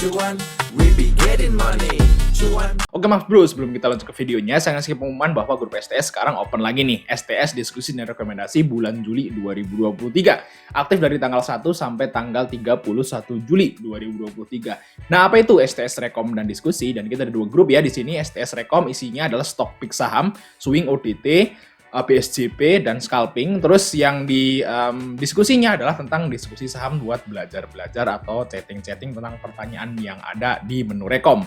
cuan, we be getting money. Cuan. Oke Mas Bro, sebelum kita lanjut ke videonya, saya ngasih pengumuman bahwa grup STS sekarang open lagi nih. STS Diskusi dan Rekomendasi bulan Juli 2023. Aktif dari tanggal 1 sampai tanggal 31 Juli 2023. Nah, apa itu STS Rekom dan Diskusi? Dan kita ada dua grup ya di sini. STS Rekom isinya adalah stock pick saham, swing ODT, BSJP, dan scalping. Terus yang di diskusinya adalah tentang diskusi saham buat belajar-belajar atau chatting-chatting tentang pertanyaan yang ada di menu Rekom.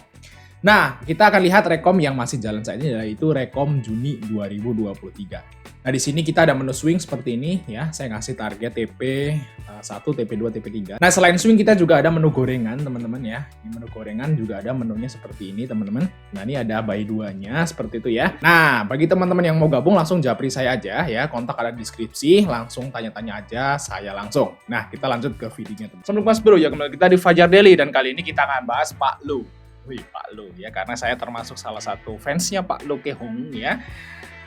Nah, kita akan lihat Rekom yang masih jalan saat ini, yaitu Rekom Juni 2023. Nah, di sini kita ada menu swing seperti ini ya. Saya ngasih target TP1, TP2, TP3. Nah, selain swing kita juga ada menu gorengan, teman-teman ya. Di menu gorengan juga ada menunya seperti ini, teman-teman. Nah, ini ada buy 2-nya seperti itu ya. Nah, bagi teman-teman yang mau gabung langsung japri saya aja ya. Kontak ada di deskripsi, langsung tanya-tanya aja saya langsung. Nah, kita lanjut ke videonya, teman-teman. Assalamualaikum Mas Bro, ya kembali kita di Fajar Daily dan kali ini kita akan bahas Pak Lo. Wih, Pak Lo ya, karena saya termasuk salah satu fansnya Pak Lo Kehong ya.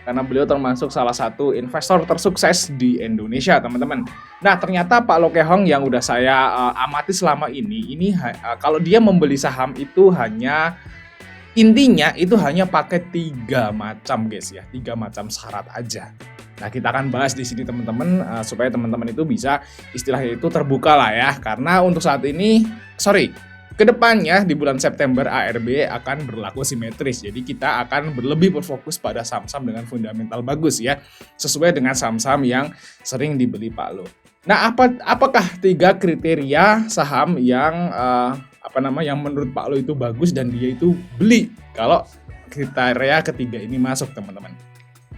Karena beliau termasuk salah satu investor tersukses di Indonesia, teman-teman. Nah, ternyata Pak Lo Kehong yang udah saya amati selama ini kalau dia membeli saham itu intinya itu hanya pakai 3 macam guys ya, 3 macam syarat aja. Nah, kita akan bahas di sini teman-teman supaya teman-teman itu bisa istilahnya itu terbuka lah ya. Karena untuk saat ini, kedepannya di bulan September ARB akan berlaku simetris. Jadi kita akan lebih berfokus pada saham-saham dengan fundamental bagus ya. Sesuai dengan saham-saham yang sering dibeli Pak Lo. Nah, apakah 3 kriteria saham yang yang menurut Pak Lo itu bagus dan dia itu beli kalau kriteria ketiga ini masuk, teman-teman.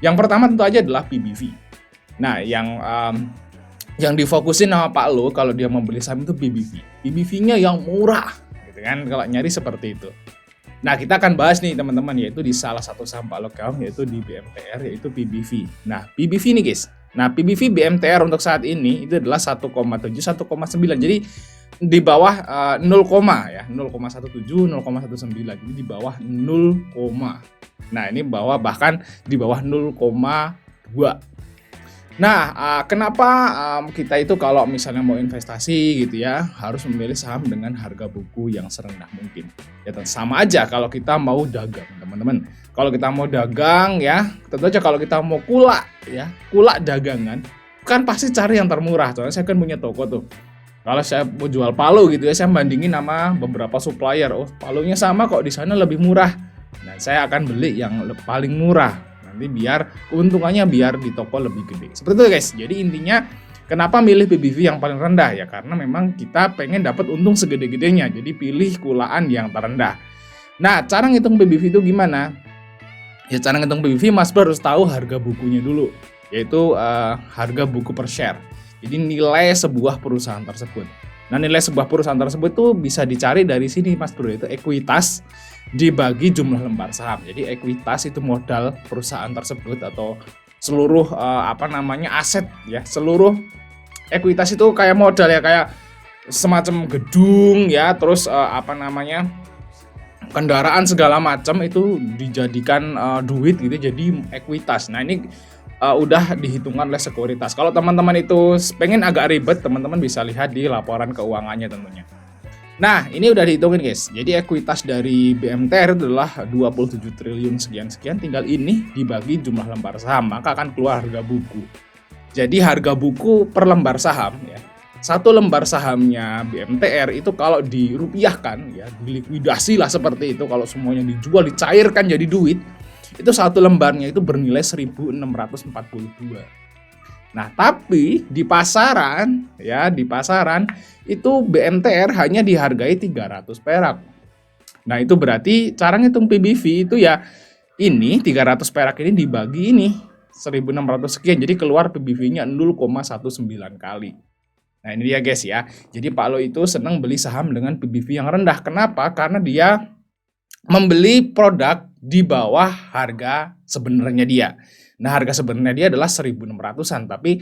Yang pertama tentu aja adalah PBV. Nah, yang difokusin sama Pak Lo kalau dia membeli saham itu PBV. PBV-nya yang murah. Kan kalau nyari seperti itu. Nah, kita akan bahas nih teman-teman, yaitu di salah satu saham Pak Lo Kehong, yaitu di BMTR, yaitu PBV. Nah, PBV nih guys. Nah, PBV BMTR untuk saat ini itu adalah 1,7, 1,9. Jadi di bawah 0, ya, 0,17, 0,19. Jadi di bawah 0, nah ini bahkan di bawah 0,2. Nah, kenapa kita itu kalau misalnya mau investasi gitu ya, harus memilih saham dengan harga buku yang serendah mungkin. Ya, sama aja kalau kita mau dagang, teman-teman. Kalau kita mau dagang ya, tentu aja kalau kita mau kulak dagangan, kan pasti cari yang termurah. Soalnya saya kan punya toko tuh. Kalau saya mau jual palu gitu ya, saya bandingin sama beberapa supplier. Oh, palunya sama kok, di sana lebih murah. Nah, saya akan beli yang paling murah. Nanti biar keuntungannya di toko lebih gede. Seperti itu guys. Jadi intinya kenapa milih PBV yang paling rendah ya? Karena memang kita pengen dapat untung segede-gedenya. Jadi pilih kulaan yang terendah. Nah, cara ngitung PBV itu gimana? Ya, cara ngitung PBV Mas Bro harus tahu harga bukunya dulu, yaitu harga buku per share. Jadi nilai sebuah perusahaan tersebut. Nah, nilai sebuah perusahaan tersebut tuh bisa dicari dari sini Mas Bro, yaitu ekuitas dibagi jumlah lembar saham. Jadi ekuitas itu modal perusahaan tersebut atau seluruh aset ya. Seluruh ekuitas itu kayak modal ya, kayak semacam gedung ya, terus kendaraan segala macam itu dijadikan duit gitu jadi ekuitas. Nah, ini udah dihitungkan oleh sekuritas. Kalau teman-teman itu pengen agak ribet, teman-teman bisa lihat di laporan keuangannya tentunya. Nah, ini udah dihitungin guys. Jadi ekuitas dari BMTR adalah 27 triliun sekian-sekian. Tinggal ini dibagi jumlah lembar saham, maka akan keluar harga buku. Jadi harga buku per lembar saham ya. Satu lembar sahamnya BMTR itu kalau dirupiahkan ya, dilikuidasi lah seperti itu. Kalau semuanya dijual, dicairkan jadi duit, itu satu lembarnya itu bernilai 1.642. Nah, tapi di pasaran itu BMTR hanya dihargai 300 perak. Nah, itu berarti cara ngitung PBV itu ya ini 300 perak ini dibagi ini 1.600 sekian. Jadi keluar PBV-nya 0,19 kali. Nah, ini dia guys ya. Jadi Pak Lo itu senang beli saham dengan PBV yang rendah. Kenapa? Karena dia membeli produk di bawah harga sebenarnya dia. Nah, harga sebenarnya dia adalah 1.600-an, tapi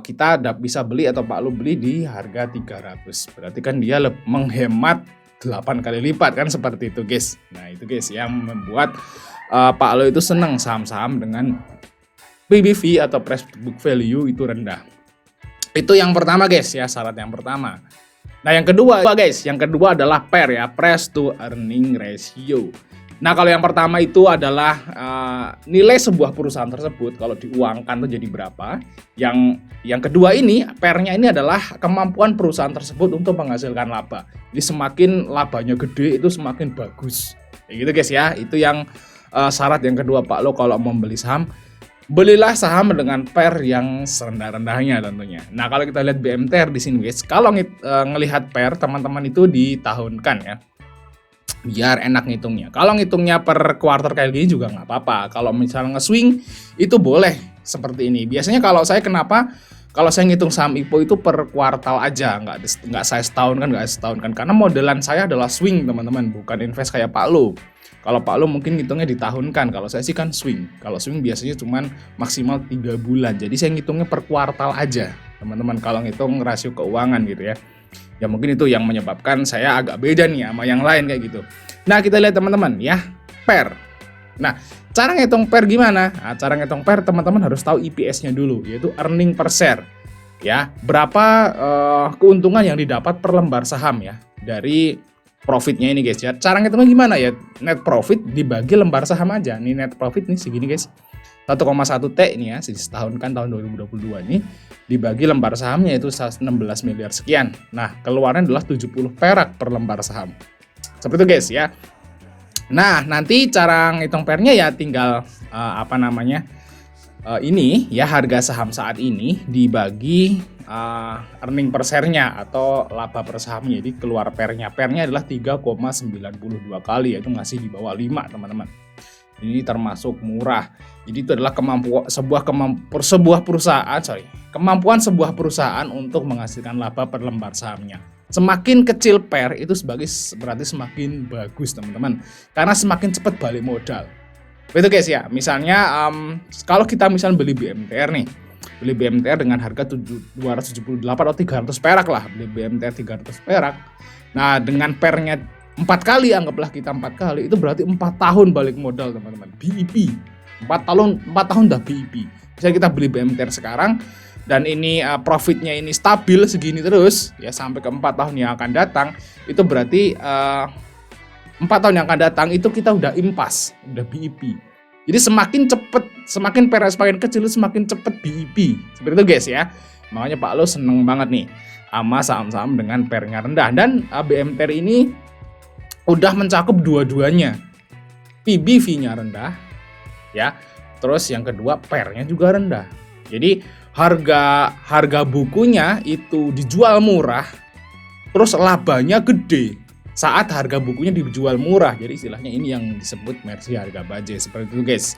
kita bisa beli atau Pak Lo beli di harga 300. Berarti kan dia menghemat 8 kali lipat kan, seperti itu guys. Nah, itu guys yang membuat Pak Lo itu senang saham-saham dengan PBV atau price book value itu rendah. Itu yang pertama guys ya, syarat yang pertama. Nah, yang kedua guys, yang kedua adalah PER ya, Price to Earning Ratio. Nah, kalau yang pertama itu adalah nilai sebuah perusahaan tersebut kalau diuangkan itu jadi berapa. Yang kedua ini, PER-nya ini adalah kemampuan perusahaan tersebut untuk menghasilkan laba. Jadi semakin labanya gede itu semakin bagus. Kayak gitu guys ya. Itu yang syarat yang kedua Pak Lo kalau mau beli saham. Belilah saham dengan PER yang serendah-rendahnya tentunya. Nah, kalau kita lihat BMTR di sini guys, kalau ngelihat PER teman-teman itu ditahunkan ya. Biar enak ngitungnya. Kalau ngitungnya per kuartal kayak gini juga nggak apa-apa. Kalau misalnya nge-swing itu boleh seperti ini. Biasanya kalau saya kalau saya ngitung saham IPO itu per kuartal aja, nggak saya setahun kan, karena modelan saya adalah swing teman-teman, bukan invest kayak Pak Lo. Kalau Pak Lo mungkin ngitungnya ditahunkan, kalau saya sih kan swing. Kalau swing biasanya cuman maksimal 3 bulan. Jadi saya ngitungnya per kuartal aja, teman-teman. Kalau ngitung rasio keuangan gitu ya. Ya mungkin itu yang menyebabkan saya agak beda nih sama yang lain kayak gitu. Nah, kita lihat teman-teman ya, PER. Nah, cara ngitung PER gimana? Nah, cara ngitung PER teman-teman harus tahu EPS-nya dulu, yaitu earning per share. Ya, berapa keuntungan yang didapat per lembar saham ya dari profitnya ini guys ya. Cara ngitungnya gimana ya? Net profit dibagi lembar saham aja. Nih net profit nih segini guys. 1,1 T ini ya, setahun kan tahun 2022 ini dibagi lembar sahamnya itu 16 miliar sekian. Nah, keluarnya adalah 70 perak per lembar saham. Seperti itu guys ya. Nah, nanti cara ngitung PER-nya ya tinggal ini ya, harga saham saat ini dibagi earning per share-nya atau laba per sahamnya. Jadi keluar PER-nya. PER-nya adalah 3,92 kali, yaitu masih di bawah 5, teman-teman. Ini termasuk murah. Jadi itu adalah kemampuan sebuah perusahaan untuk menghasilkan laba per lembar sahamnya. Semakin kecil PER itu berarti semakin bagus, teman-teman. Karena semakin cepat balik modal. Begitu guys ya. Misalnya kalau kita misalnya beli BMTR nih. Beli BMTR dengan harga 278 atau 300 perak lah. Beli BMTR 300 perak. Nah, dengan PER-nya 4 kali, anggaplah kita 4 kali, itu berarti 4 tahun balik modal, teman-teman. BEP. 4 tahun dah BEP. Misalnya kita beli BMTR sekarang dan ini profitnya ini stabil segini terus ya sampai ke 4 tahun yang akan datang, itu berarti 4 tahun yang akan datang itu kita udah impas, udah BEP. Jadi semakin cepet, semakin PER semakin kecil semakin cepet BEP. Seperti itu guys ya. Makanya Pak Lo seneng banget nih sama saham-saham dengan PER-nya rendah, dan BMTR ini udah mencakup dua-duanya. PBV-nya rendah ya. Terus yang kedua PER-nya juga rendah. Jadi harga bukunya itu dijual murah, terus labanya gede saat harga bukunya dijual murah. Jadi istilahnya ini yang disebut mercy harga bajai, seperti itu guys.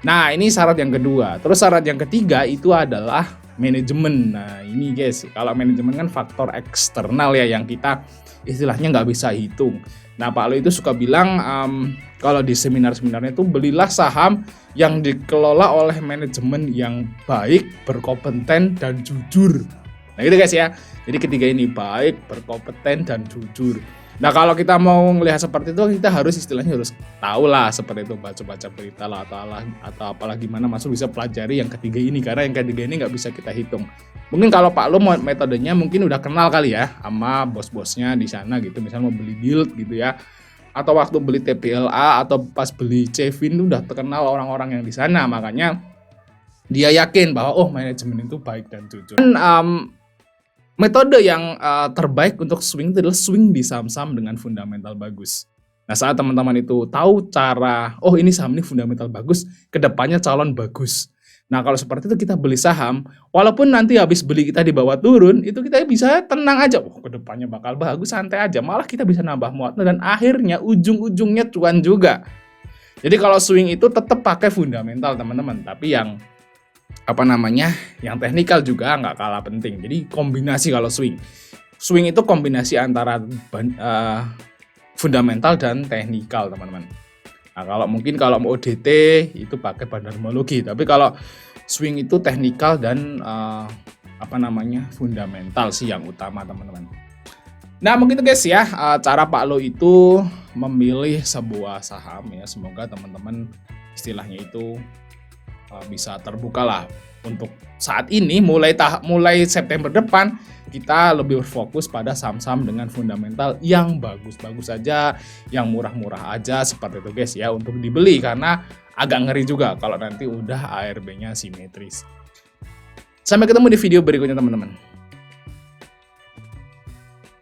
Nah, ini syarat yang kedua. Terus syarat yang ketiga itu adalah manajemen. Nah, ini guys, kalau manajemen kan faktor eksternal ya yang kita istilahnya nggak bisa hitung. Nah, Pak Lo itu suka bilang kalau di seminar-seminarnya itu belilah saham yang dikelola oleh manajemen yang baik, berkompeten, dan jujur. Nah, gitu guys ya. Jadi ketiga ini, baik, berkompeten, dan jujur. Nah, kalau kita mau melihat seperti itu, kita harus istilahnya harus tahu lah seperti itu, baca-baca berita lah atau apalagi mana masuk bisa pelajari yang ketiga ini, karena yang ketiga ini nggak bisa kita hitung. Mungkin kalau Pak Lo mau metodenya mungkin udah kenal kali ya sama bos-bosnya di sana gitu, misalnya mau beli Build gitu ya, atau waktu beli TPLA atau pas beli Cevin udah terkenal orang-orang yang di sana, makanya dia yakin bahwa manajemen itu baik dan jujur. Dan metode yang terbaik untuk swing itu adalah swing di saham-saham dengan fundamental bagus. Nah, saat teman-teman itu tahu cara, ini saham ini fundamental bagus, kedepannya calon bagus. Nah, kalau seperti itu kita beli saham, walaupun nanti habis beli kita di bawah turun, itu kita bisa tenang aja. Kedepannya bakal bagus, santai aja. Malah kita bisa nambah muatan dan akhirnya ujung-ujungnya cuan juga. Jadi kalau swing itu tetap pakai fundamental teman-teman, tapi yang teknikal juga nggak kalah penting. Jadi kombinasi kalau swing itu kombinasi antara fundamental dan teknikal teman-teman. Nah, kalau mau ODT itu pakai bandarmologi, tapi kalau swing itu teknikal dan fundamental sih yang utama teman-teman. Nah, mungkin itu guys ya, cara Pak Lo itu memilih sebuah saham ya. Semoga teman-teman istilahnya itu bisa terbuka lah untuk saat ini mulai September depan kita lebih berfokus pada saham-saham dengan fundamental yang bagus-bagus aja, yang murah-murah aja seperti itu guys ya untuk dibeli, karena agak ngeri juga kalau nanti udah ARB-nya simetris. Sampai ketemu di video berikutnya teman-teman.